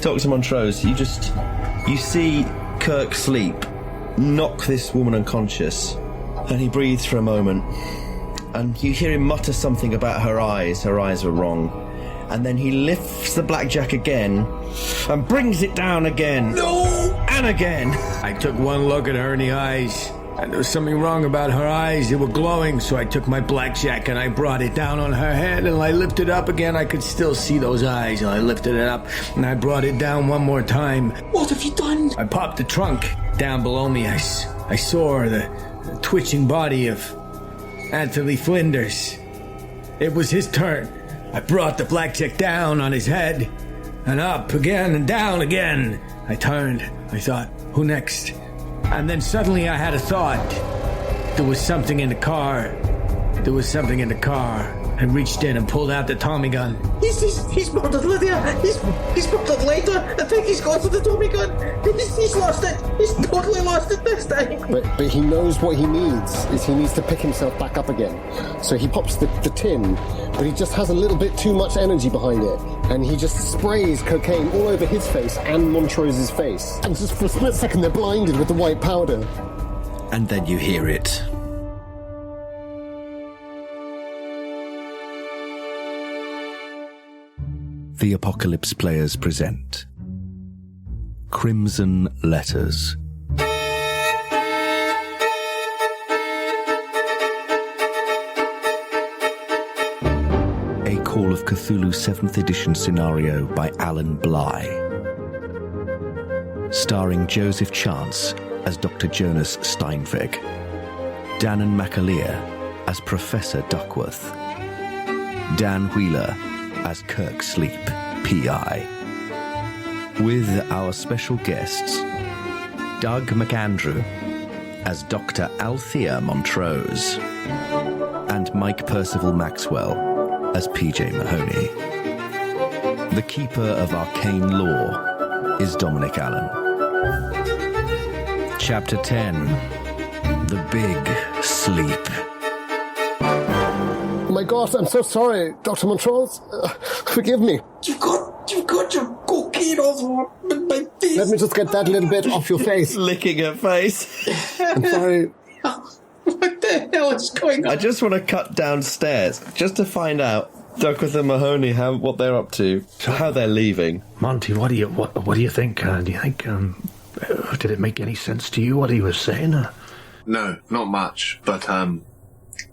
Dr. Montrose, you see Kirk Sleep knock this woman unconscious, and he breathes for a moment, and you hear him mutter something about her eyes. Her eyes are wrong. And then he lifts the blackjack again and brings it down again. No! And again. I took one look at her in the eyes, and there was something wrong about her eyes. They were glowing, so I took my blackjack and I brought it down on her head, and I lifted it up again. I could still see those eyes, and I lifted it up, and I brought it down one more time. What have you done? I popped the trunk down below me. I saw the twitching body of Anthony Flinders. It was his turn. I brought the blackjack down on his head, and up again and down again. I turned. I thought, who next? And then suddenly I had a thought. There was something in the car. I reached in and pulled out the Tommy gun. He's murdered Lydia. He's murdered Lydia. I think he's gone for the Tommy gun. He's lost it. He's totally lost it this time. But he knows what he needs is he needs to pick himself back up again. So he pops the tin, but he just has a little bit too much energy behind it, and he just sprays cocaine all over his face and Montrose's face. And just for a split second, they're blinded with the white powder. And then you hear it. The Apocalypse Players present Crimson Letters. A Call of Cthulhu 7th edition scenario by Alan Bligh. Starring Joseph Chance as Dr. Jonas Steinweg, Danann McAleer as Professor Duckworth, Dan Wheeler as Kirk Sleep, P.I. With our special guests, Doug McAndrew as Dr. Althea Montrose and Mike Perceval-Maxwell as P.J. Mahoney. The Keeper of Arcane Lore is Dominic Allen. Chapter 10, The Big Sleep. Oh my God, I'm so sorry, Dr. Montrose. Forgive me. You've got your cocaine all over my face. Let me just get that little bit off your face. Licking her face. I'm sorry. What the hell is going on? I just want to cut downstairs just to find out, Duckworth and Mahoney, what they're up to, how they're leaving. Monty, what do you think? Do you think did it make any sense to you what he was saying? No, not much. But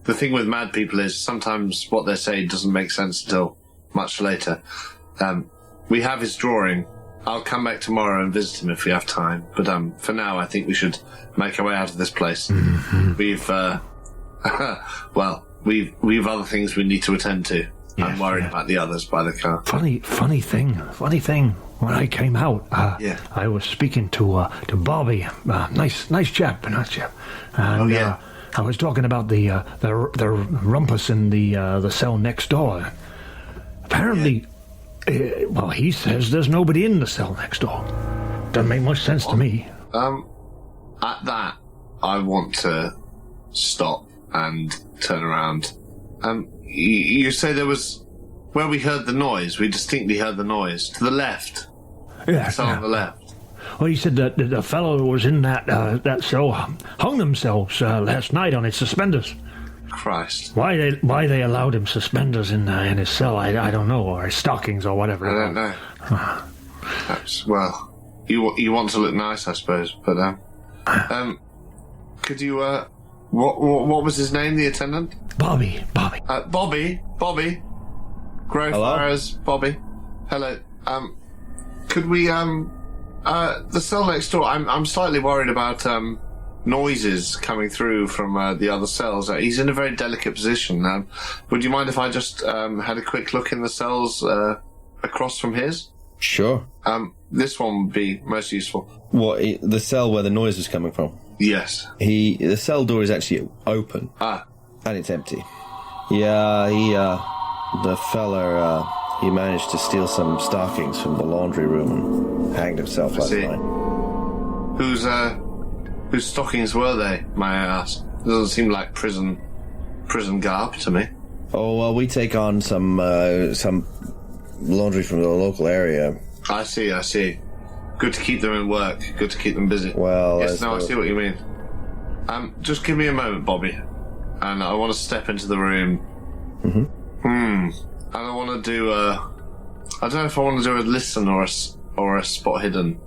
the thing with mad people is sometimes what they say doesn't make sense until much later. We have his drawing. I'll come back tomorrow and visit him if we have time. But for now, I think we should make our way out of this place. Mm-hmm. We've other things we need to attend to. Yes, I'm worried about the others by the car. Funny thing. When I came out, I was speaking to Bobby. Nice chap. And, I was talking about the rumpus in the cell next door. Apparently, he says there's nobody in the cell next door. Doesn't make much sense to me. At that, I want to stop and turn around. You say there was... Where we heard the noise, we distinctly heard the noise. To the left. Yeah. On the left. Well, he said that the fellow who was in that cell hung themselves last night on his suspenders. Christ. Why they allowed him suspenders in his cell, I don't know, or his stockings or whatever. I don't know. Perhaps, well, you want to look nice, I suppose, but could you what was his name, the attendant? Bobby. Bobby. Growfires, Bobby. Hello. Could we the cell next door? I'm slightly worried about noises coming through from the other cells. He's in a very delicate position. Would you mind if I just had a quick look in the cells across from his? Sure. This one would be most useful. What, the cell where the noise was coming from? Yes. The cell door is actually open. And it's empty. Yeah, the fella, he managed to steal some stockings from the laundry room and hanged himself last night. Whose stockings were they, may I ask? It doesn't seem like prison garb to me. Oh, well, we take on some laundry from the local area. I see. Good to keep them in work. Good to keep them busy. Well, yes, no, I see what you mean. Just give me a moment, Bobby. And I want to step into the room. And I want to do I don't know if I want to do a listen or a spot hidden.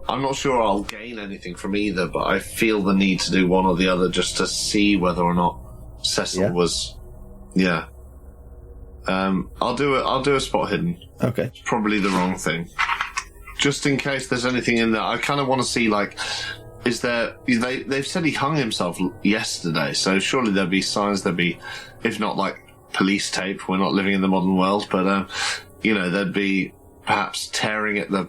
I'm not sure I'll gain anything from either, but I feel the need to do one or the other just to see whether or not Cecil was. Yeah. I'll do a spot hidden. Okay. It's probably the wrong thing. Just in case there's anything in there, I kind of want to see, like, is there... They've said he hung himself yesterday, so surely there'd be signs, there'd be, if not, like, police tape. We're not living in the modern world, but, there'd be perhaps tearing at the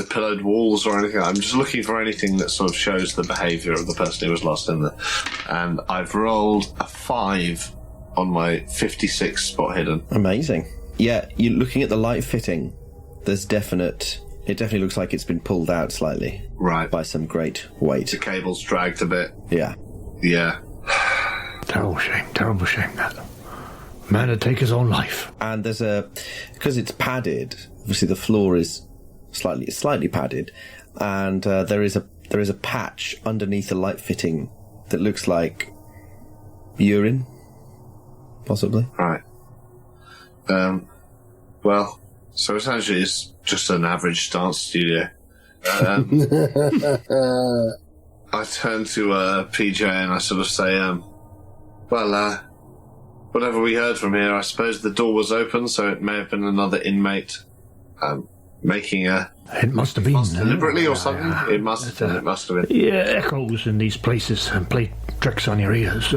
pillowed walls or anything. I'm just looking for anything that sort of shows the behaviour of the person who was lost in there. And I've rolled a 5 on my 56 spot hidden. Amazing. Yeah, you're looking at the light fitting. It definitely looks like it's been pulled out slightly. Right. By some great weight. The cable's dragged a bit. Yeah. Yeah. Terrible shame that. Man would take his own life. And there's because it's padded, obviously the floor is slightly padded, and there is a patch underneath the light fitting that looks like urine, possibly. Right. Well, so essentially it's just an average dance studio. I turn to PJ and I sort of say, whatever we heard from here, I suppose the door was open, so it may have been another inmate making a... It must have been. Deliberately or something? It must have been. Yeah, echoes in these places and play tricks on your ears.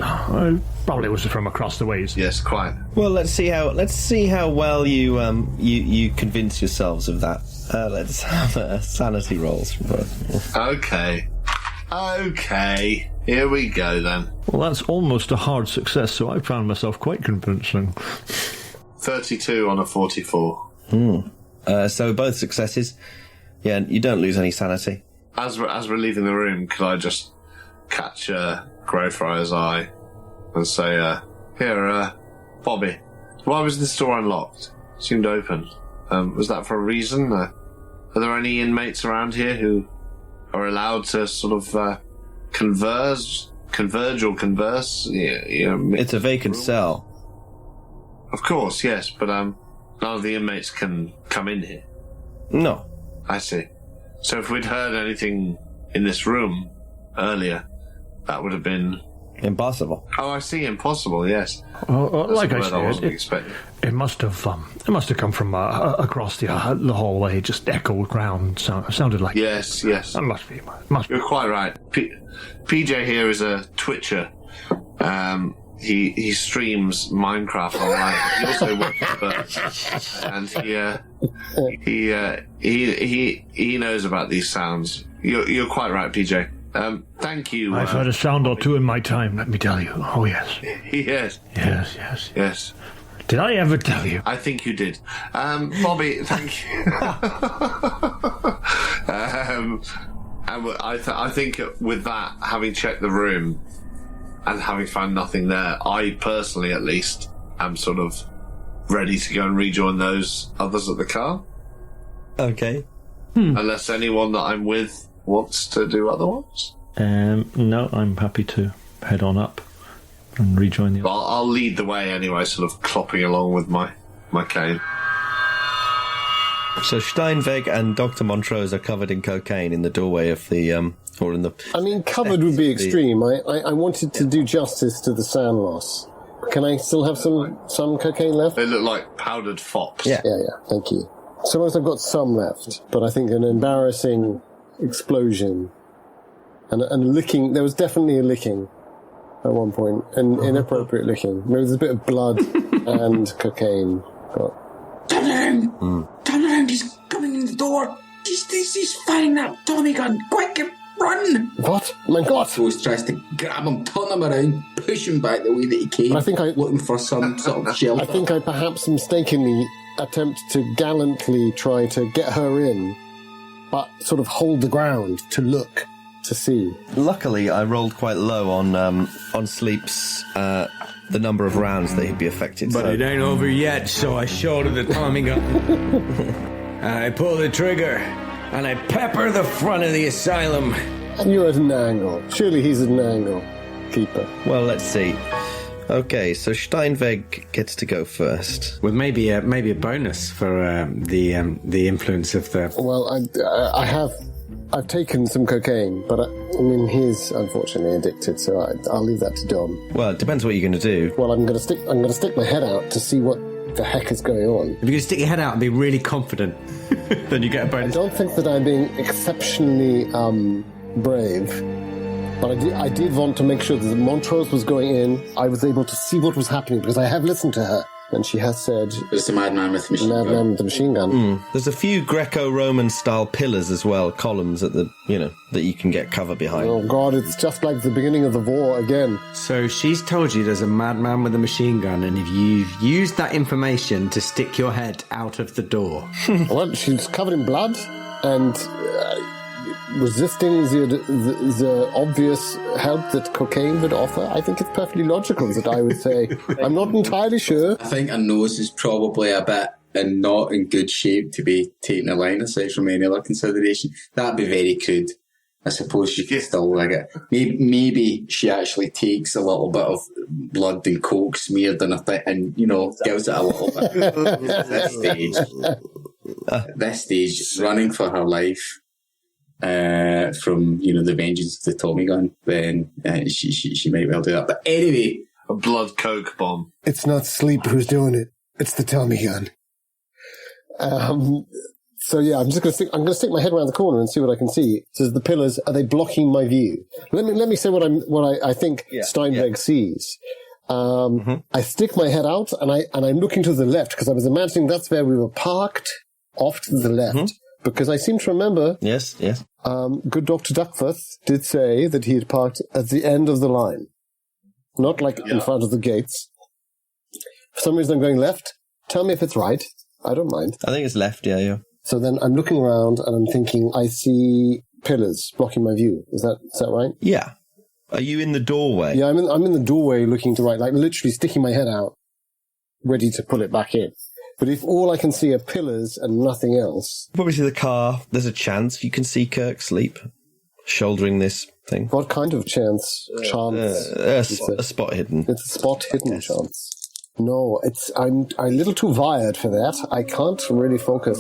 Probably was from across the ways. Yes, quite. Well, let's see how well you convince yourselves of that. Let's have sanity rolls from both. Okay. Here we go then. Well, that's almost a hard success, so I found myself quite convincing. 32 on a 44. So both successes. Yeah, you don't lose any sanity. As we're leaving the room, could I just catch Greyfriar's eye and say, here, Bobby, why was this door unlocked? It seemed open. Was that for a reason? Are there any inmates around here who are allowed to sort of converge or converse? It's a vacant cell. Of course, yes, but none of the inmates can come in here. No. I see. So if we'd heard anything in this room earlier, that would have been... Impossible. Oh, I see. Impossible, yes. Like I said, it must have come from across the hallway. Just echoed ground. Sounded like... Yes. That must be. You're quite right. PJ here is a Twitcher. He streams Minecraft online. He also works and he knows about these sounds. You're quite right, PJ. Thank you. I've heard a sound or two in my time, let me tell you. Oh, yes. Yes. Did I ever tell you? I think you did. Bobby, thank you. I think with that, having checked the room and having found nothing there, I personally, at least, am sort of ready to go and rejoin those others at the car. Okay. Unless anyone that I'm with wants to do otherwise. No, I'm happy to head on up and rejoin the... Well, I'll lead the way anyway, sort of clopping along with my cane. So Steinweg and Dr. Montrose are covered in cocaine in the doorway of the, or in the... I mean, covered would be extreme. I wanted to do justice to the sand loss. Can I still have some cocaine left? They look like powdered fops. Yeah, thank you. Suppose I've got some left, but I think an embarrassing explosion and licking, there was definitely a licking at one point, an inappropriate licking. Maybe there's a bit of blood and cocaine. Turn around, he's coming in the door. He's firing that Tommy gun. Quick, run! What? My God! Rose tries to grab him, turn him around, push him back the way that he came. Looking for some sort of shelter. I think I perhaps mistakenly attempt to gallantly try to get her in, but sort of hold the ground to look, to see. Luckily, I rolled quite low on Sleep's the number of rounds that he'd be affected. But it ain't over yet, so I showed her the Tommy gun. I pull the trigger, and I pepper the front of the asylum. And you're at an angle. Surely he's at an angle, Keeper. Well, let's see. Okay, so Steinweg gets to go first. With maybe a bonus for the influence of the... Well, I've taken some cocaine, but I mean, he's unfortunately addicted, so I'll leave that to Dom. Well, it depends what you're going to do. Well, I'm going to stick my head out to see what the heck is going on. If you're going to stick your head out and be really confident, then you get a bonus. I don't think that I'm being exceptionally brave, but I did want to make sure that Montrose was going in. I was able to see what was happening because I have listened to her. And she has said... It's the madman with the machine gun. Madman with the machine gun. There's a few Greco-Roman style pillars as well, columns at the, that you can get cover behind. Oh God, it's just like the beginning of the war again. So she's told you there's a madman with a machine gun, and if you've used that information to stick your head out of the door... Well, she's covered in blood, and... resisting the obvious help that cocaine would offer, I think it's perfectly logical that I would say. I'm not entirely sure. I think her nose is probably a bit and not in good shape to be taking a line aside from any other consideration. That'd be very crude. I suppose she could still like it. Maybe she actually takes a little bit of blood and coke smeared in a thing and, gives it a little bit. At this stage, running for her life, from the vengeance of the Tommy gun, then she might well do that. But anyway, a blood coke bomb. It's not sleep who's doing it. It's the Tommy gun. So yeah, I'm gonna stick my head around the corner and see what I can see. So the pillars, are they blocking my view? Let me say what I think Steinweg sees. I stick my head out and I'm looking to the left because I was imagining that's where we were parked, off to the left. Because I seem to remember... Yes. Good Dr. Duckworth did say that he had parked at the end of the line. Not in front of the gates. For some reason I'm going left. Tell me if it's right. I don't mind. I think it's left, yeah. So then I'm looking around and I'm thinking, I see pillars blocking my view. Is that right? Yeah. Are you in the doorway? Yeah, I'm in the doorway looking to right, literally sticking my head out, ready to pull it back in. But if all I can see are pillars and nothing else... Probably see the car. There's a chance you can see Kirk sleep, shouldering this thing. What kind of chance? Chance? A spot hidden. It's a spot hidden chance. No, I'm a little too wired for that. I can't really focus.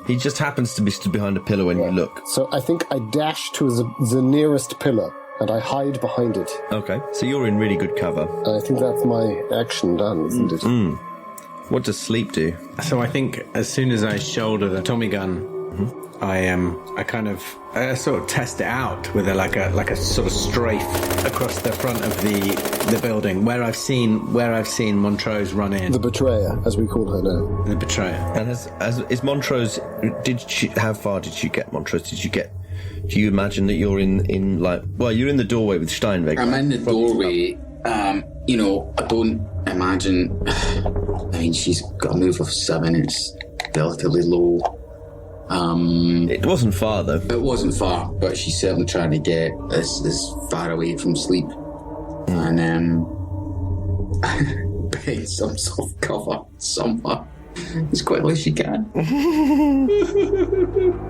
He just happens to be stood behind a pillar when you look. So I think I dash to the nearest pillar and I hide behind it. Okay, so you're in really good cover. I think that's my action done, isn't it? What does sleep do? So I think as soon as I shoulder the Tommy gun, I sort of test it out with a sort of strafe across the front of the building where I've seen Montrose run in. The betrayer, as we call her now. The betrayer. And is Montrose? How far did you get, Montrose? Do you imagine that you're in you're in the doorway with Steinweg? I'm in the doorway. I don't imagine. I mean, she's got a move of 7. It's relatively low. It wasn't far, though. It wasn't far, but she's certainly trying to get as far away from sleep. And get some sort of cover somewhere as quickly as she can.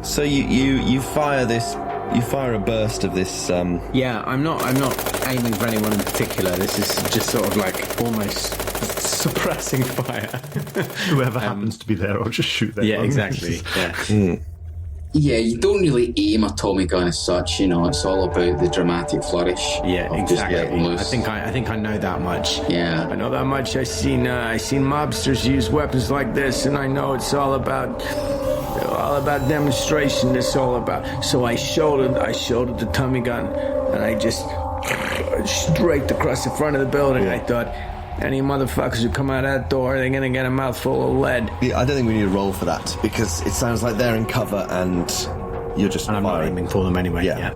So you fire this. You fire a burst of this. Yeah, I'm not aiming for anyone in particular. This is just sort of like almost suppressing fire. Whoever happens to be there, I'll just shoot them. Yeah, exactly. Yeah. Yeah, you don't really aim a Tommy gun as such. It's all about the dramatic flourish. Yeah, exactly. I think I know that much. Yeah, I know that much. I seen mobsters use weapons like this, and I know it's all about demonstration. It's all about. So I shouldered the Tommy gun, and I just straight across the front of the building. I thought, any motherfuckers who come out of that door, they're gonna get a mouthful of lead. Yeah, I don't think we need to roll for that because it sounds like they're in cover and you're just and I'm not aiming for them anyway. Yeah.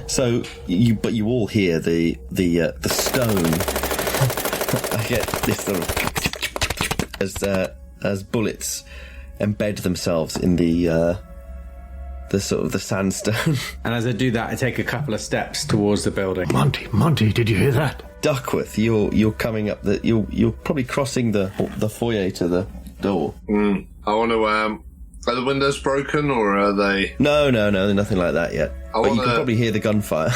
So you all hear the stone. I get this sort of as bullets embed themselves in the sort of the sandstone. And as I do that, I take a couple of steps towards the building. Monty, did you hear that? Duckworth, you're coming up you're probably crossing the foyer to the door. I want to Are the windows broken, or are they... No, nothing like that yet. But you can probably hear the gunfire.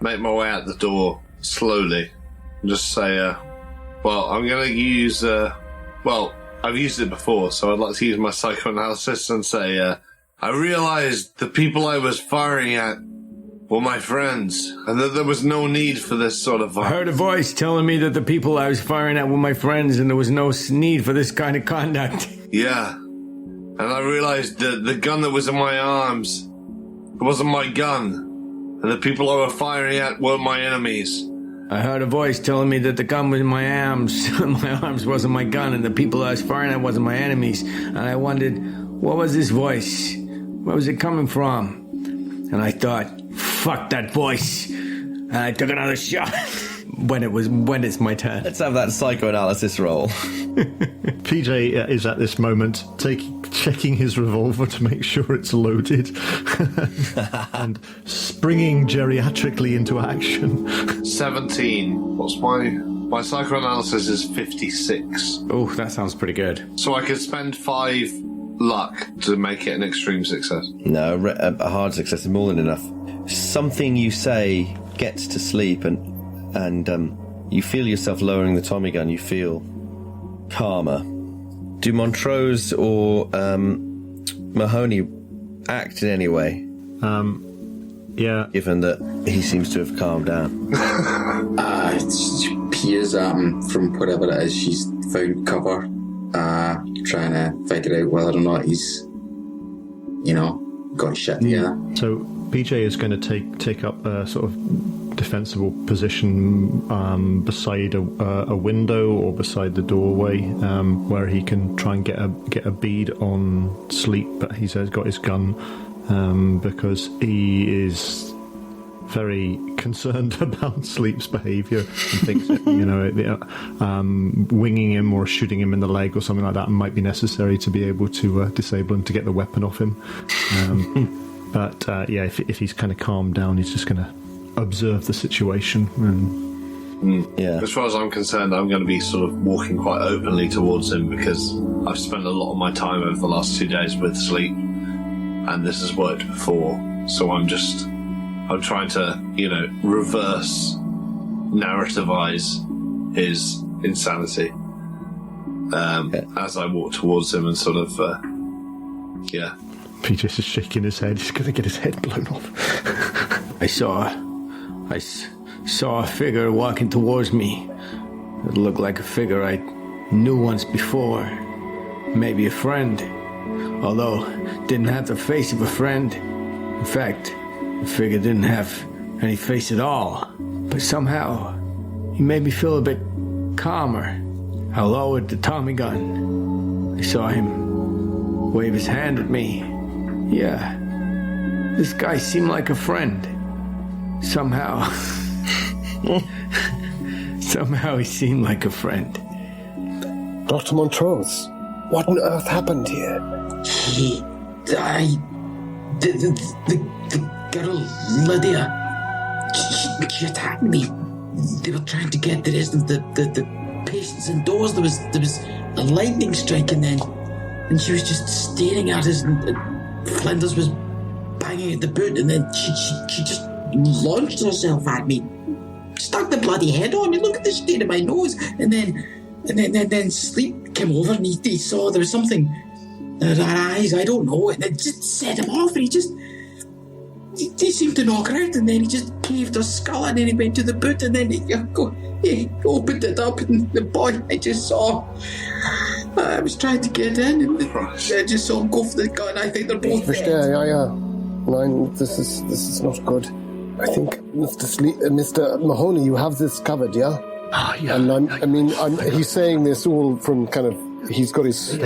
Make my way out the door slowly and just say, well, I'm going to use... well, I've used it before, so I'd like to use my psychoanalysis and say, I realized the people I was firing at were my friends, and that there was no need for this sort of violence. I heard a voice telling me that the people I was firing at were my friends, and there was no need for this kind of conduct. Yeah. And I realized that the gun that was in my arms, it wasn't my gun, and the people I were firing at weren't my enemies. I heard a voice telling me that the gun was in my arms, my arms wasn't my gun, and the people I was firing at wasn't my enemies. And I wondered, what was this voice? Where was it coming from? And I thought, fuck that voice. And I took another shot when it's my turn. Let's have that psychoanalysis roll. PJ is at this moment checking his revolver to make sure it's loaded and springing geriatrically into action. 17. What's my psychoanalysis is 56. Oh, that sounds pretty good. So I could spend 5 luck to make it an extreme success. No, a hard success is more than enough. Something you say gets to sleep, and you feel yourself lowering the Tommy gun. You feel calmer. Do Montrose or Mahoney act in any way? Yeah. Given that he seems to have calmed down. She peers at him from whatever it is she's found cover, trying to figure out whether or not he's, got shit together. So PJ is going to take up a sort of defensible position beside a window or beside the doorway, where he can try and get a bead on Sleep, but he's got his gun because he is very concerned about Sleep's behaviour and thinks that, winging him or shooting him in the leg or something like that might be necessary to be able to disable him, to get the weapon off him. But if he's kind of calmed down, he's just going to observe the situation. Yeah. As far as I'm concerned, I'm going to be sort of walking quite openly towards him because I've spent a lot of my time over the last 2 days with Sleep, and this has worked before. So I'm trying to, reverse narrativize his insanity as I walk towards him and sort of, PJ's just shaking his head. He's going to get his head blown off. I saw a figure walking towards me. It looked like a figure I knew once before. Maybe a friend. Although, didn't have the face of a friend. In fact, the figure didn't have any face at all. But somehow, he made me feel a bit calmer. I lowered the Tommy gun. I saw him wave his hand at me. Yeah, this guy seemed like a friend. Somehow he seemed like a friend. Dr. Montrose, what on earth happened here? The girl, Lydia, she attacked me. They were trying to get the rest of the patients indoors. There was a lightning strike, and she was just staring at us, and Flinders was banging at the boot, and then she just launched herself at me, stuck the bloody head on me. Look at the state of my nose. And then Sleep came over, and he saw there was something in her eyes, I don't know, and it just set him off, and he seemed to knock her out, and then he just caved her skull, and then he went to the boot, and then he opened it up, and the boy I just saw, I was trying to get in, and I just saw him go for the gun. I think they're both dead. Yeah. No, this is not good. I think, Mr. Mahoney, you have this covered, yeah? Yeah. And he's saying this all from kind of, he's got his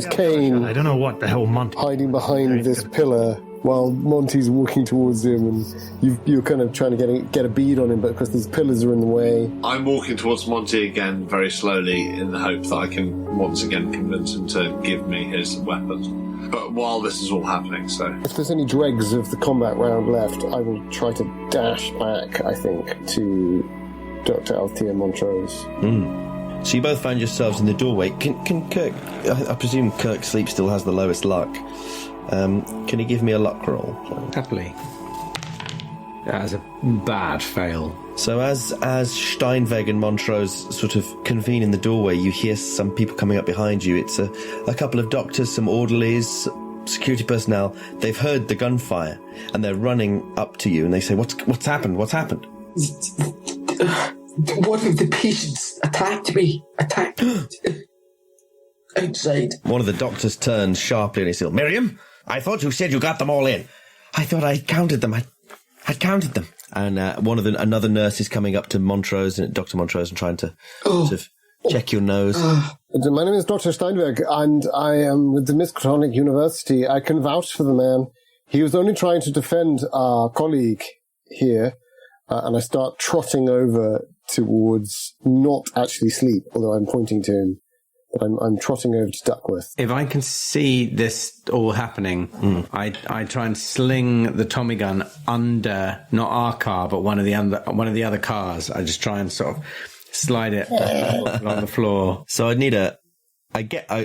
cane. I don't know what the hell Monty hiding behind this pillar while Monty's walking towards him, and you're kind of trying to get a bead on him, but because these pillars are in the way. I'm walking towards Monty again very slowly in the hope that I can once again convince him to give me his weapon. But while this is all happening, so... If there's any dregs of the combat round left, I will try to dash back, I think, to Dr. Althea Montrose. So you both found yourselves in the doorway. Can Kirk... I presume Kirk Sleep still has the lowest luck. Can you give me a luck roll? Happily. That's a bad fail. So as Steinweg and Montrose sort of convene in the doorway, you hear some people coming up behind you. It's a couple of doctors, some orderlies, security personnel. They've heard the gunfire, and they're running up to you, and they say, What's happened? What's happened? One of the patients attacked me. Outside. One of the doctors turns sharply and he says, Miriam, I thought you said you got them all in. I thought I counted them. I'd counted them. And another nurse is coming up to Montrose, and Dr. Montrose, and trying to sort of check your nose. My name is Dr. Steinweg, and I am with the Miskatonic University. I can vouch for the man. He was only trying to defend our colleague here, and I start trotting over towards not actually Sleep, although I'm pointing to him. But I'm trotting over to Duckworth. If I can see this all happening, I try and sling the Tommy gun under not our car, but one of the other cars. I just try and sort of slide it along the floor. So I'd need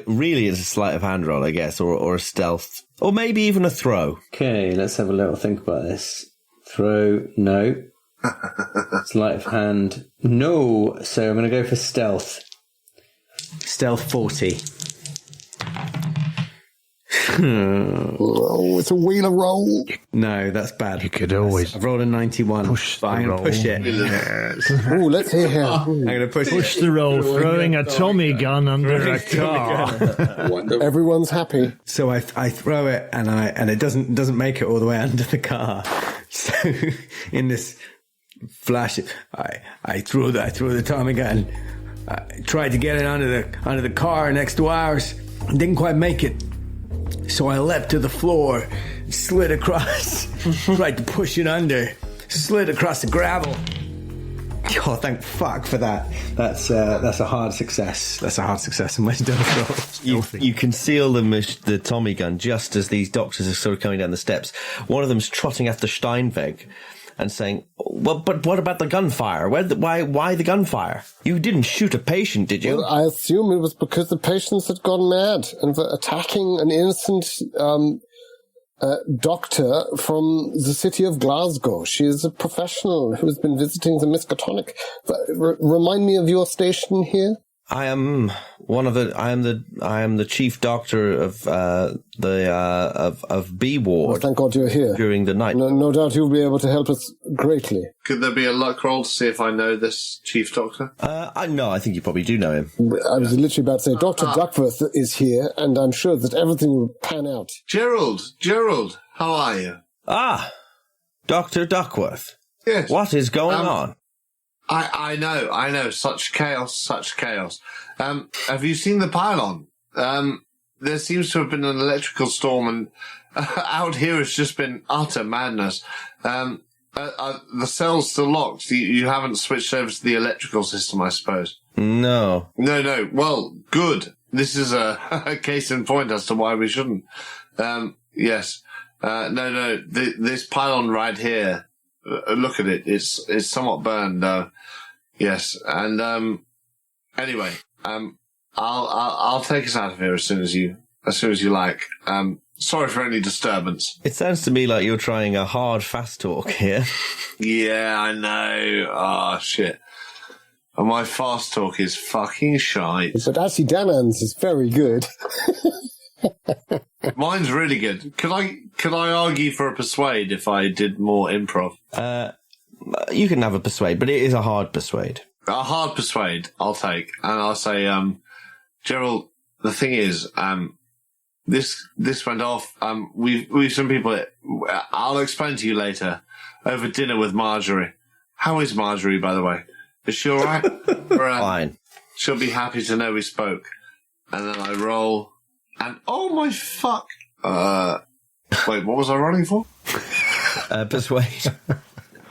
really it's a sleight of hand roll, I guess, or a stealth, or maybe even a throw. Okay, let's have a little think about this. Throw, no. Sleight of hand, no. So I'm going to go for stealth. Stealth 40. Oh, it's a wheeler roll. No, that's bad. You could always... I've rolled a 91. Push but I'm going to push it. Yes. Oh, let's hear him. I'm going to push the roll, throwing a Tommy gun under a car. Everyone's happy. So I throw it, and it doesn't make it all the way under the car. So in this flash, I threw the Tommy gun. I tried to get it under the car next to ours. Didn't quite make it. So I leapt to the floor, slid across, tried to push it under, slid across the gravel. Oh, thank fuck for that. That's a hard success. That's a hard success in my stealth roll. You conceal the Tommy gun just as these doctors are sort of coming down the steps. One of them's trotting after Steinweg and saying, well, but what about the gunfire? Why the gunfire? You didn't shoot a patient, did you? Well, I assume it was because the patients had gone mad and were attacking an innocent doctor from the city of Glasgow. She is a professional who has been visiting the Miskatonic. Remind me of your station here. I am the chief doctor of B ward. Well, thank God you're here during the night. No doubt you'll be able to help us greatly. Could there be a luck roll to see if I know this chief doctor? I think you probably do know him. I was literally about to say, Dr. Duckworth is here, and I'm sure that everything will pan out. Gerald, how are you? Ah, Dr. Duckworth. Yes. What is going on? I know. Such chaos. Have you seen the pylon? There seems to have been an electrical storm, and out here it's just been utter madness. The cell's still locked. You haven't switched over to the electrical system, I suppose. No. Well, good. This is a case in point as to why we shouldn't. Yes. No. This pylon right here. Look at it. It's somewhat burned. Yes. And anyway, I'll take us out of here as soon as you like. Sorry for any disturbance. It sounds to me like you're trying a hard fast talk here. Yeah, I know. Oh shit. And my fast talk is fucking shite. But actually, Danann's is very good. Mine's really good. Could I argue for a persuade if I did more improv? You can have a persuade, but it is a hard persuade. A hard persuade, I'll take. And I'll say, Gerald, the thing is, this went off. We've some people, I'll explain to you later, over dinner with Marjorie. How is Marjorie, by the way? Is she alright? Fine. She'll be happy to know we spoke. And then I roll, and oh my fuck. Wait, what was I rolling for? Persuade.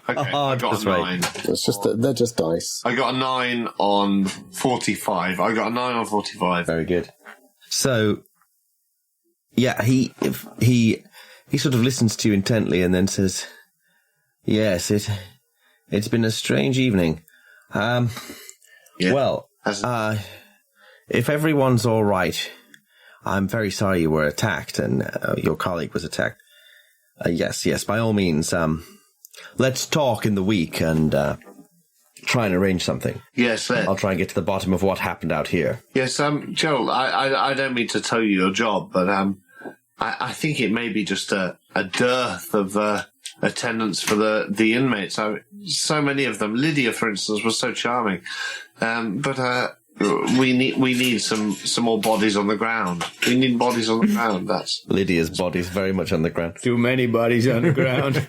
Okay, I got a 9. It's just they're just dice. I got a 9 on 45. Very good. So, yeah, he sort of listens to you intently and then says, "Yes, it's been a strange evening. Yeah. Well, If everyone's all right, I'm very sorry you were attacked and your colleague was attacked. Yes, by all means. Let's talk in the week and try and arrange something. Yes, I'll try and get to the bottom of what happened out here. Yes, Joel, I don't mean to tell you your job, but I think it may be just a dearth of attendance for the inmates. So many of them. Lydia, for instance, was so charming. But we need some more bodies on the ground. We need bodies on the ground. That's Lydia's body's very much on the ground. Too many bodies on the ground.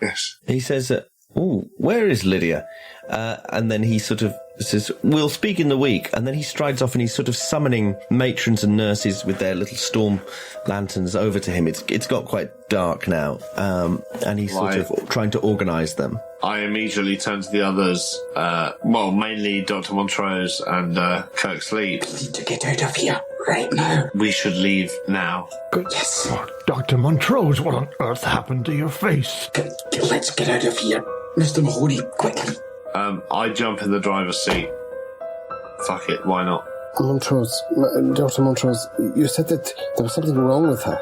Yes. He says, where is Lydia? And then he sort of says, we'll speak in the week. And then he strides off and he's sort of summoning matrons and nurses with their little storm lanterns over to him. It's got quite dark now. And he's sort of trying to organise them. I immediately turn to the others, mainly Dr. Montrose and Kirk Sleep. We need to get out of here right now. We should leave now. Yes. Oh, Dr. Montrose, what on earth happened to your face? Let's get out of here. Mr. Mahoney, quickly. I jump in the driver's seat. Fuck it, why not? Montrose, Dr. Montrose, you said that there was something wrong with her.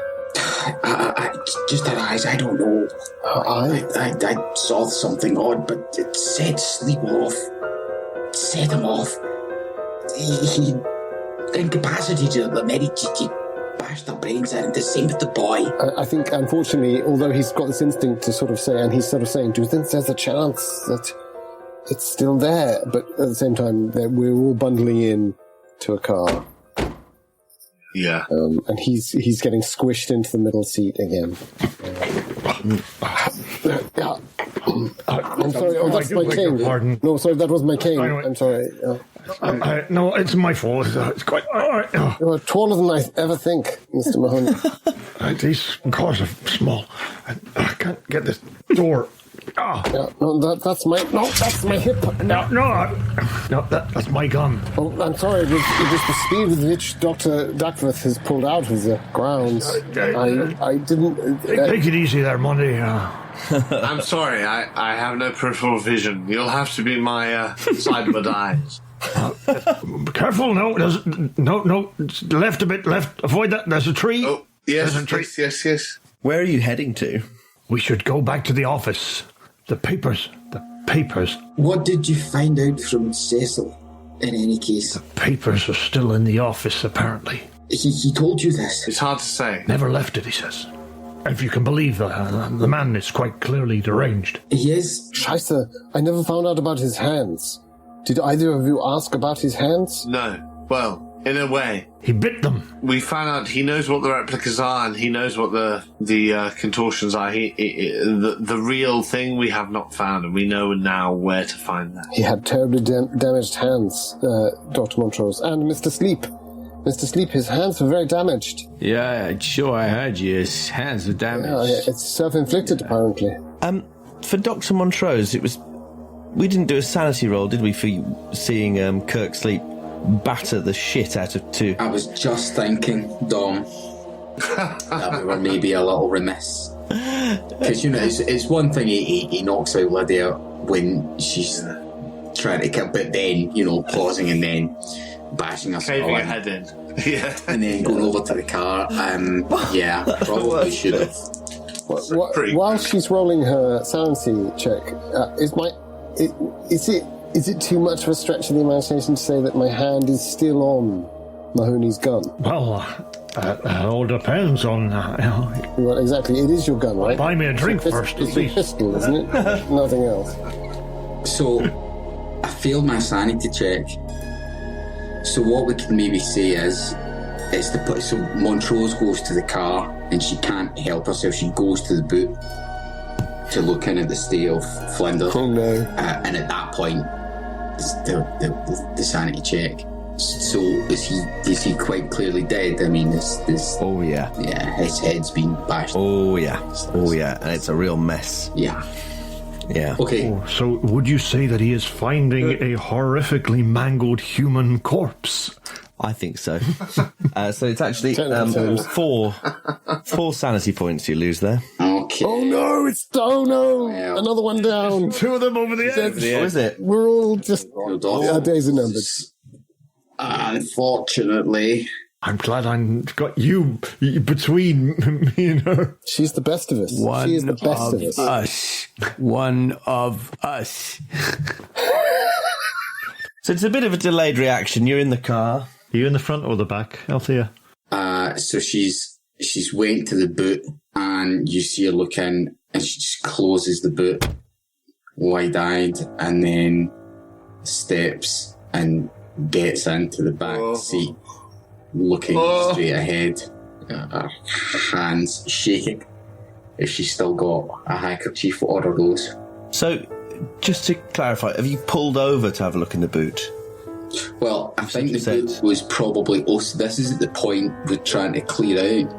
Just her eyes, I don't know. Her eye? I saw something odd, but it said sleep off. It set him off. He incapacitated them, he bashed their brains out, and the same with the boy. I think, unfortunately, although he's got this instinct to sort of say, and he's sort of saying, do you think there's a chance that it's still there? But at the same time, we're all bundling in to a car. Yeah. And he's getting squished into the middle seat again. I'm sorry, that's my cane. Pardon. No, sorry, that was my cane. I'm sorry. No, it's my fault. It's quite all right. You're taller than I ever think, Mr. Mahoney. These cars are small. I can't get this door. Yeah, that's my hip. That's my gun. Oh, I'm sorry. It was the speed with which Dr. Duckworth has pulled out of the grounds. I didn't. Take it easy there, Monty. I'm sorry. I have no peripheral vision. You'll have to be my sideward eyes. Careful! No, left a bit. Left. Avoid that. There's a tree. Oh, yes. Where are you heading to? We should go back to the office. The papers. What did you find out from Cecil, in any case? The papers are still in the office, apparently. He told you this? It's hard to say. Never left it, he says. If you can believe that, the man is quite clearly deranged. He is? Scheisse, I never found out about his hands. Did either of you ask about his hands? No. Well, in a way. He bit them. We found out he knows what the replicas are, and he knows what the contortions are. The real thing we have not found, and we know now where to find that. He had terribly damaged hands, Dr. Montrose, and Mr. Sleep. Mr. Sleep, his hands were very damaged. Yeah, sure, I heard you. His hands were damaged. Yeah, it's self-inflicted, apparently. For Dr. Montrose, we didn't do a sanity roll, did we, for seeing Kirk Sleep batter the shit out of two? I was just thinking, Dom, that we were maybe a little remiss. Because, it's one thing he knocks out Lydia when she's trying to kill, but then, pausing and then bashing us caving her head in. Yeah. And then going over to the car. Yeah, probably should have. While she's rolling her sanity check, is it too much of a stretch of the imagination to say that my hand is still on Mahoney's gun? Well, it all depends on... Well, exactly, it is your gun, right? Buy me a drink first. It's a pistol, isn't it? Nothing else. So, I failed my sanity check. So what we can maybe say is so Montrose goes to the car and she can't help herself. She goes to the boot to look in at the state of Flinders. Oh no! And at that point, the sanity check. So is he quite clearly dead? I mean, this. Oh yeah. Yeah, his head's been bashed. Oh yeah. And it's a real mess. Yeah. Yeah. Okay. Oh, so would you say that he is finding a horrifically mangled human corpse? I think so. So it's actually 4 sanity points you lose there. Okay. Okay. Oh no, Well, another one down. Two of them over the edge. What is it? We're all just, our days are numbered. Unfortunately. I'm glad I've got you between me and her. She's the best of us. She is the best of us. One of us. So it's a bit of a delayed reaction. You're in the car. Are you in the front or the back, Althea? So she's went to the boot, and you see her look in, and she just closes the boot, wide-eyed, and then steps and gets into the back seat, looking straight ahead, her hands shaking. If she's still got a handkerchief or a rose. So, just to clarify, have you pulled over to have a look in the boot? Well, I think the boot was probably... Oh, so this is at the point we're trying to clear out.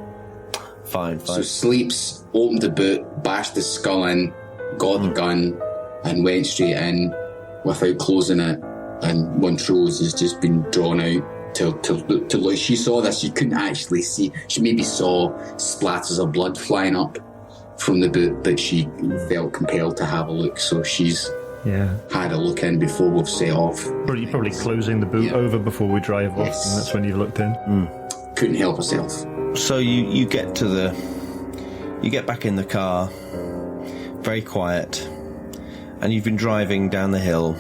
Fine. So Sleeps opened the boot, bashed the skull in, got the gun, and went straight in without closing it. And Montrose has just been drawn out to look. She saw this. You couldn't actually see. She maybe saw splatters of blood flying up from the boot, but she felt compelled to have a look. So she's had a look in before we've set off. Probably closing the boot over before we drive off, and that's when you looked in. Couldn't help herself. So you get to you get back in the car, very quiet, and you've been driving down the hill.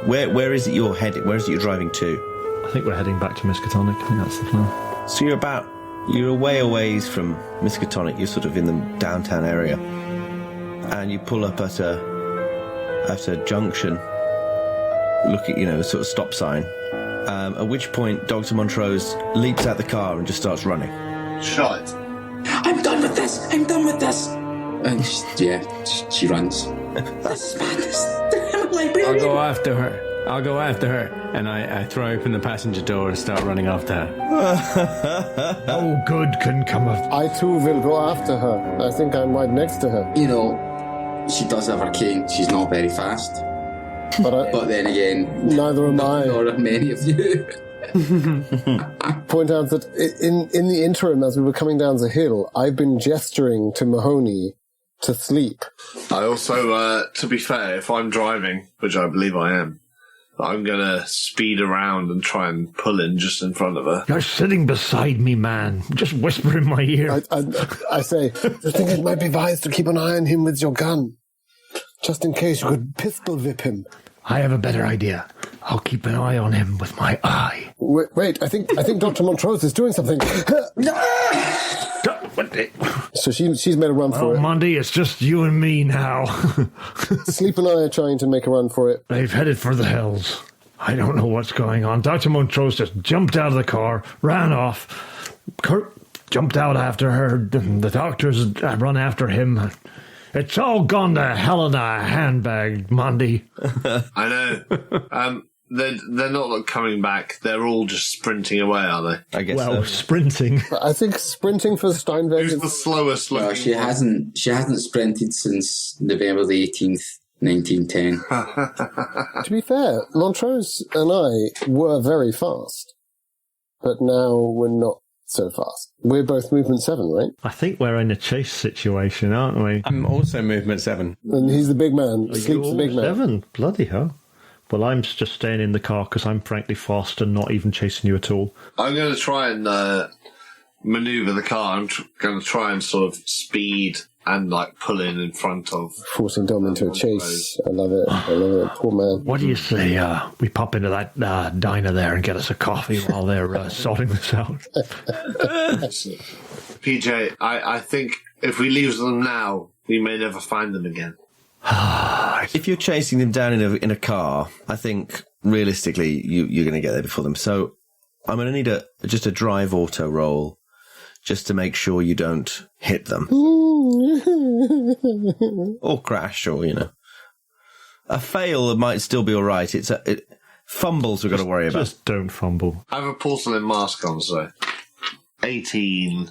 Where is it you're heading? Where is it you're driving to? I think we're heading back to Miskatonic. I think that's the plan. So you're a ways from Miskatonic. You're sort of in the downtown area, and you pull up at a junction. Look at a sort of stop sign. At which point, Dr. Montrose leaps out the car and just starts running. Shite. I'm done with this. And she runs. This is madness. I'm a librarian. I'll go after her, and I throw open the passenger door and start running after her. No good can come of... I too will go after her. I think I'm right next to her. She does have her cane. She's not very fast. But then again, neither am I. Nor are many of you. Point out that in the interim, as we were coming down the hill, I've been gesturing to Mahoney to sleep. I also, to be fair, if I'm driving, which I believe I am, I'm going to speed around and try and pull in just in front of her. You're sitting beside me, man. Just whisper in my ear. I say, I think it might be wise to keep an eye on him with your gun. Just in case you could pistol whip him. I have a better idea. I'll keep an eye on him with my eye. Wait, I think Dr. Montrose is doing something. So she's made a run for it. Monty, it's just you and me now. Sleep and I are trying to make a run for it. They've headed for the hills. I don't know what's going on. Dr. Montrose just jumped out of the car, ran off. Kurt jumped out after her. The doctors run after him. It's all gone to hell in a handbag, Monty. I know. They're not coming back. They're all just sprinting away, are they? I guess so. Sprinting. I think sprinting for Steinweg. Who's the slowest looking? Well, she hasn't sprinted since November the 18th, 1910. To be fair, Montrose and I were very fast. But now we're not so fast. We're both movement 7, right? I think we're in a chase situation, aren't we? I'm also movement 7. And he's the big man. Are Sleep's the big man. 7? Bloody hell. Well, I'm just staying in the car because I'm frankly fast and not even chasing you at all. I'm going to try and maneuver the car. I'm going to try and sort of speed and pull in front of... Forcing Dom into a chase. I love it. Poor man. What do you say we pop into that diner there and get us a coffee while they're sorting this out? PJ, I think if we leave them now, we may never find them again. If you're chasing them down in a car, I think realistically you're going to get there before them. So I'm going to need just a drive auto roll just to make sure you don't hit them or crash or a fail might still be all right. Fumbles we've got to worry about. Just don't fumble. I have a porcelain mask on, so 18.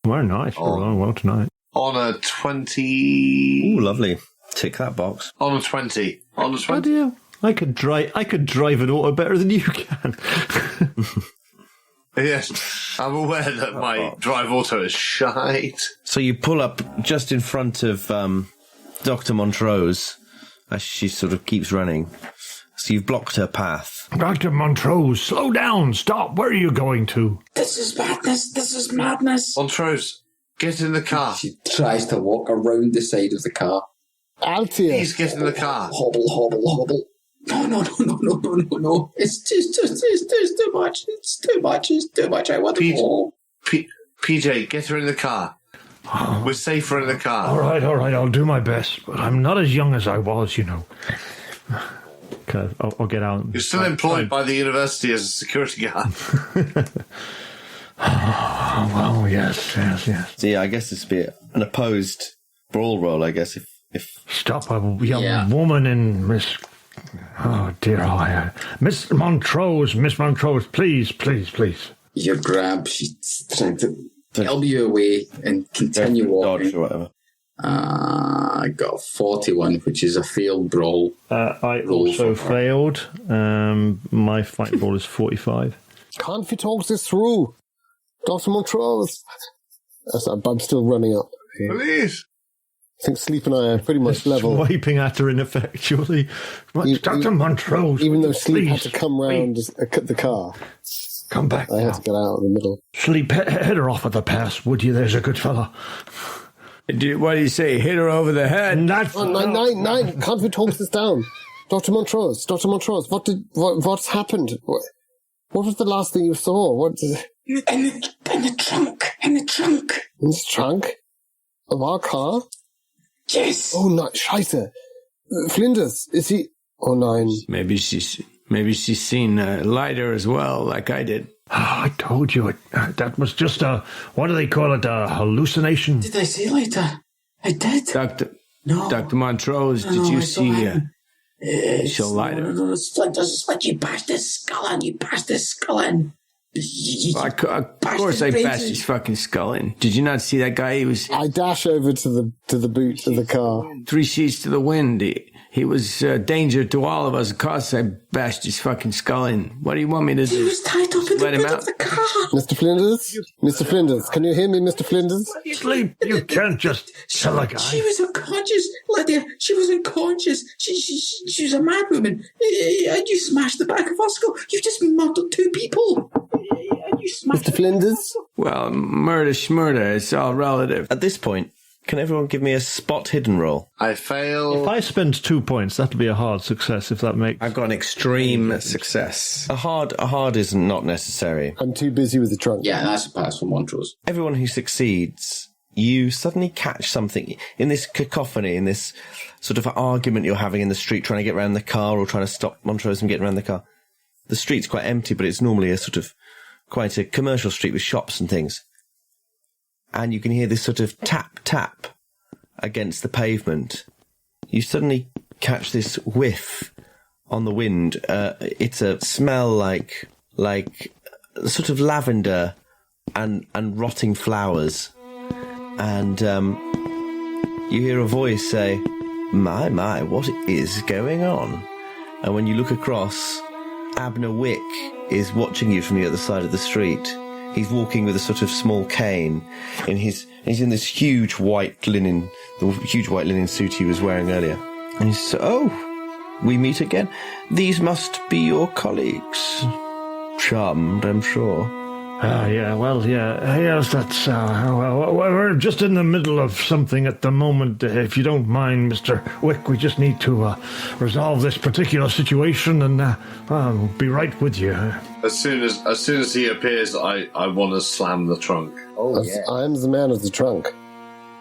We're nice. We're going well tonight. On a 20. Ooh, lovely. Tick that box. On a 20. On a 20. Bloody hell. I could drive an auto better than you can. Yes, I'm aware that my drive auto is shite. So you pull up just in front of Dr. Montrose as she sort of keeps running. So you've blocked her path. Dr. Montrose, slow down. Stop. Where are you going to? This is madness. This is madness. Montrose, get in the car. She tries to walk around the side of the car. Altia. Please get in the car. Hobble, hobble, hobble. No. It's too much. It's too much. I want to go. PJ, get her in the car. We're safer in the car. All right. I'll do my best, but I'm not as young as I was, you know. Okay, I'll get out. You're still employed by the university as a security guard. Oh, well, yes. So yeah, I guess this would be an opposed brawl roll, I guess, if... Stop a young woman in Miss... Oh, dear. Miss Montrose, please. You grab, she's trying to elbow you away and continue walking. Dodge or whatever. I got a 41, which is a failed brawl. I also failed. My fight ball is 45. Can't we talk this through? Dr. Montrose. I'm still running up. Please. I think Sleep and I are pretty much level. Swiping at her ineffectually. Dr. Montrose, even though Sleep had please, to come round the car. Come back. I had to get out in the middle. Sleep, head her off at the pass, would you? There's a good fella. What do you say? Hit her over the head? Nine. Can't we talk this down? Dr. Montrose, what's happened? What was the last thing you saw? In the trunk. In the trunk? Of our car? Yes. Oh, no, Scheiße. Flinders, is he... Oh, nine. Maybe she's seen lighter as well, like I did. I told you that was just what do they call it? A hallucination. Did I see later? I did. Dr. Montrose, did you see show lighter? No, Splinters, it's like you bashed his skull in. Of course I bashed his fucking skull in. Did you not see that guy? I dash over to the boot of the car. 3 sheets to the wind. He was a danger to all of us. Of course I bashed his fucking skull in. What do you want me to do? He was tied up in the boot of the car. Mr. Flinders, can you hear me, Mr. Flinders? Sleep, you can't just tell a guy. She was unconscious, Lydia. She was unconscious. She was a mad woman. And you smashed the back of our skull. You just murdered 2 people. Mr. Flinders? Well, murder schmurder, it's all relative. At this point, can everyone give me a spot hidden roll? I fail. If I spend 2 points, that'll be a hard success, if that makes... I've got an extreme success. A hard is not necessary. I'm too busy with the trunk. Yeah, that's a pass for Montrose. Everyone who succeeds, you suddenly catch something in this cacophony, in this sort of argument you're having in the street, trying to get around the car or trying to stop Montrose from getting around the car. The street's quite empty, but it's normally a sort of quite a commercial street with shops and things. And you can hear this sort of tap against the pavement. You suddenly catch this whiff on the wind. It's a smell like sort of lavender and rotting flowers. And you hear a voice say, My, what is going on? And when you look across, Abner Wick is watching you from the other side of the street. He's walking with a sort of small cane, he's in this huge white linen suit he was wearing earlier. And he says, "Oh, we meet again. These must be your colleagues. Charmed, I'm sure." Yes, that's, we're just in the middle of something at the moment. If you don't mind, Mr. Wick, we just need to resolve this particular situation, and I'll be right with you. As soon as he appears, I want to slam the trunk. Oh, yeah. I am the man of the trunk.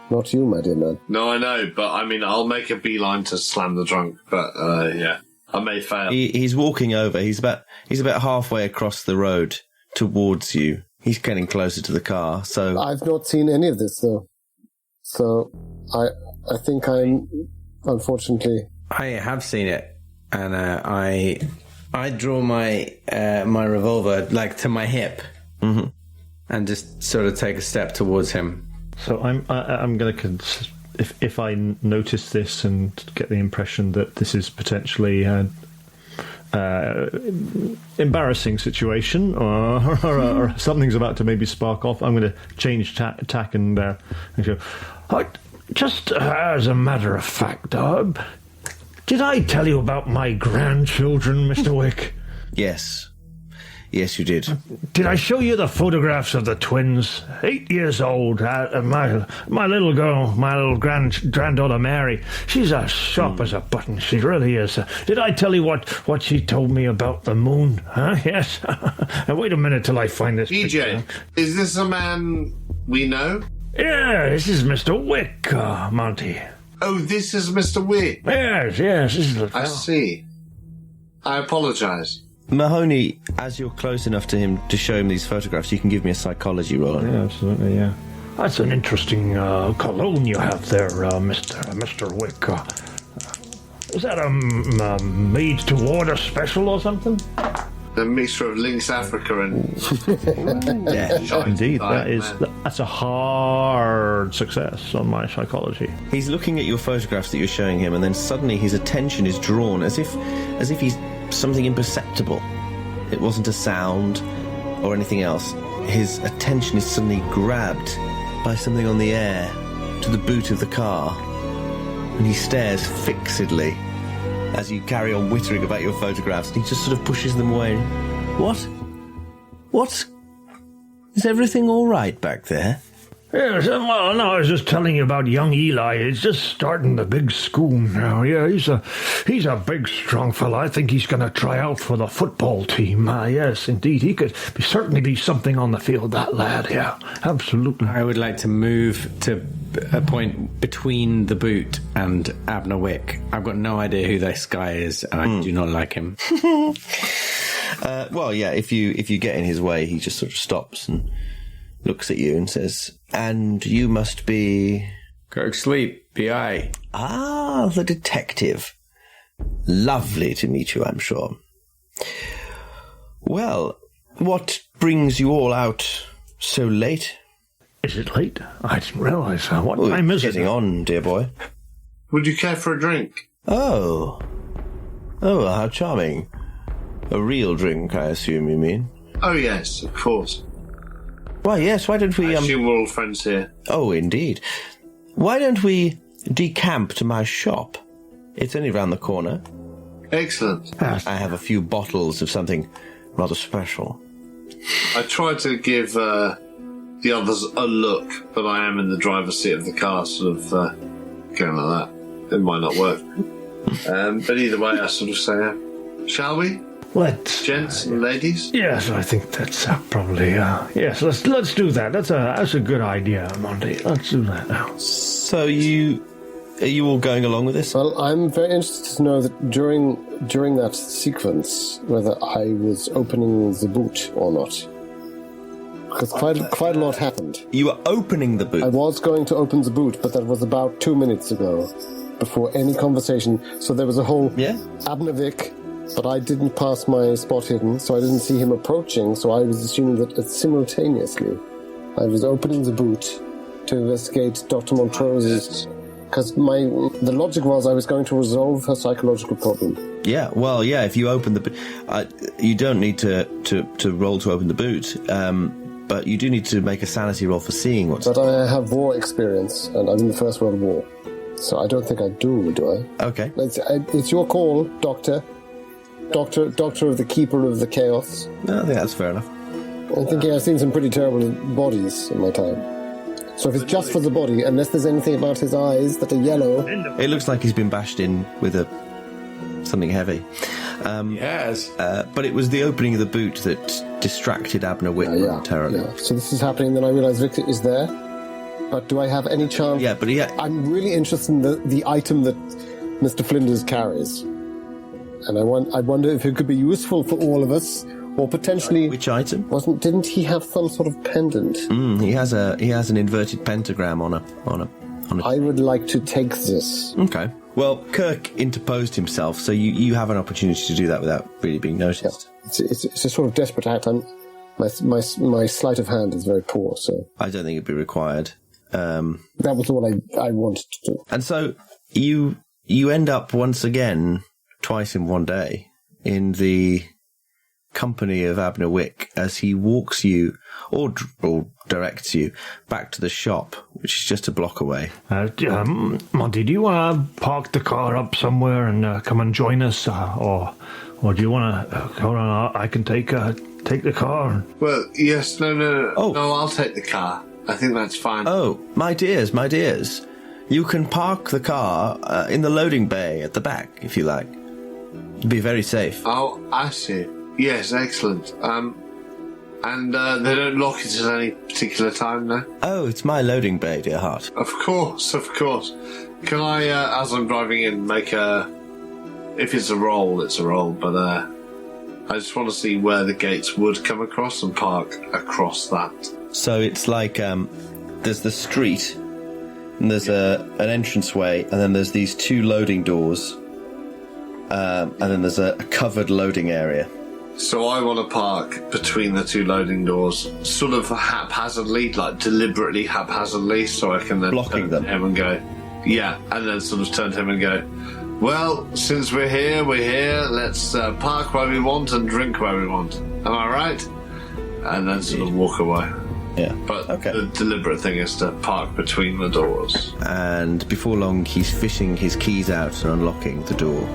Not you, my dear man. No, I know, but I mean, I'll make a beeline to slam the trunk, but yeah, I may fail. He's walking over. He's about halfway across the road towards you. He's getting closer to the car, so... I've not seen any of this, though. So, I think I'm, unfortunately... I have seen it, and I draw my my revolver, like, to my hip, and just sort of take a step towards him. So I'm going to... If I notice this and get the impression that this is potentially... embarrassing situation, or something's about to maybe spark off, I'm going to change tack and go, just as a matter of fact, did I tell you about my grandchildren, Mr. Wick? Yes. Yes, you did. Did I show you the photographs of the twins? 8 years old. My little girl, my little granddaughter Mary. She's as sharp as a button. She really is. Did I tell you what she told me about the moon? Huh? Yes. Wait a minute till I find this. EJ, is this a man we know? Yeah, this is Mr. Wick, Monty. Oh, this is Mr. Wick. Yes. This is the I see. I apologise. Mahoney, as you're close enough to him to show him these photographs, you can give me a psychology roll. Yeah, absolutely, yeah. That's an interesting cologne you have there, Mr. Wick. Is that a made-to-order special or something? A mixture of Lynx Africa and... Yeah, indeed. That's a hard success on my psychology. He's looking at your photographs that you're showing him, and then suddenly his attention is drawn as if he's something imperceptible. It wasn't a sound or anything else. His attention is suddenly grabbed by something on the air to the boot of the car, and he stares fixedly as you carry on whittering about your photographs, and he just sort of pushes them away. What? Is everything all right back there? Yes, well, no, I was just telling you about young Eli. He's just starting the big school now. Yeah, he's a big, strong fella. I think he's going to try out for the football team. Yes, indeed. He could certainly be something on the field, that lad. Yeah, absolutely. I would like to move to a point between the boot and Abner Wick. I've got no idea who this guy is, and I do not like him. Well, yeah, if you get in his way, he just sort of stops and looks at you and says, "And you must be..." Kirk Sleep, P.I. Ah, the detective. Lovely to meet you, I'm sure. Well, what brings you all out so late? Is it late? I didn't realise. What time is it? Getting on, dear boy. Would you care for a drink? Oh, how charming. A real drink, I assume you mean? Oh, yes, of course. Well, yes, why don't we... I assume we're all friends here. Oh, indeed. Why don't we decamp to my shop? It's only round the corner. Excellent. I have a few bottles of something rather special. I tried to give the others a look, but I am in the driver's seat of the car, sort of going like that. It might not work. But either way, I sort of say, shall we? Let's, gents and ladies. Yes, I think that's probably. Yes, let's do that. That's a good idea, Monty. Let's do that now. So are you all going along with this? Well, I'm very interested to know that during that sequence, whether I was opening the boot or not, because quite a lot happened. You were opening the boot. I was going to open the boot, but that was about 2 minutes ago, before any conversation. So there was a whole Abner Wick. But I didn't pass my spot hidden, so I didn't see him approaching, so I was assuming that simultaneously I was opening the boot to investigate Dr. Montrose's... Because the logic was I was going to resolve her psychological problem. Yeah, well, yeah, if you open the boot... you don't need to roll to open the boot, but you do need to make a sanity roll for seeing what's... But I have war experience, and I'm in the First World War, so I don't think I do I? Okay. It's your call, Doctor. Doctor of the Keeper of the Chaos. No, I think that's fair enough. I'm thinking I've seen some pretty terrible bodies in my time. So if it's just for the body, unless there's anything about his eyes that are yellow... It looks like he's been bashed in with something heavy. Yes. But it was the opening of the boot that distracted Abner Wick terribly. Yeah. So this is happening, then I realise Victor is there. But do I have any chance... Yeah, but I'm really interested in the item that Mr. Flinders carries. And I wonder if it could be useful for all of us, or potentially... Which item? Didn't he have some sort of pendant? He has an inverted pentagram on a. I would like to take this. Okay. Well, Kirk interposed himself, so you have an opportunity to do that without really being noticed. Yeah. It's a sort of desperate act. My sleight of hand is very poor, so... I don't think it'd be required. That was all I wanted to do. And so you end up once again... twice in one day in the company of Abner Wick as he walks you or directs you back to the shop, which is just a block away. Monty, do you want to park the car up somewhere and come and join us, or do you want to? I can take the car. Well, yes, no, I'll take the car. I think that's fine. Oh, my dears, you can park the car in the loading bay at the back if you like. It'd be very safe. Oh, I see. Yes, excellent. And they don't lock it at any particular time, no? Oh, it's my loading bay, dear heart. Of course. Can I, as I'm driving in, make if it's a roll, it's a roll, but I just want to see where the gates would come across and park across that. So it's like, there's the street, and there's an entranceway, and then there's these 2 loading doors, and then there's a covered loading area. So I want to park between the 2 loading doors, sort of haphazardly, like deliberately haphazardly, so I can then blocking turn to him and go, yeah, and then sort of turn to him and go, well, since we're here, let's park where we want and drink where we want. Am I right? And then sort of walk away. Yeah. But the deliberate thing is to park between the doors. And before long, he's fishing his keys out and unlocking the door.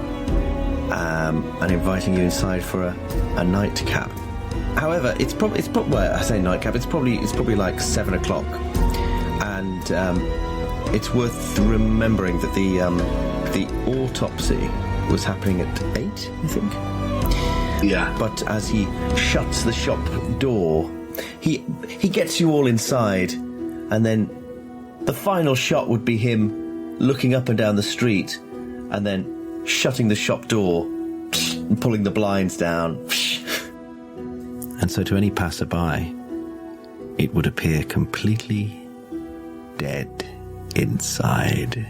And inviting you inside for a nightcap. However, it's probably well, I say nightcap. It's probably like 7 o'clock, and it's worth remembering that the autopsy was happening at 8, I think. Yeah. But as he shuts the shop door, he gets you all inside, and then the final shot would be him looking up and down the street, and then shutting the shop door and pulling the blinds down. And so to any passerby, it would appear completely dead inside.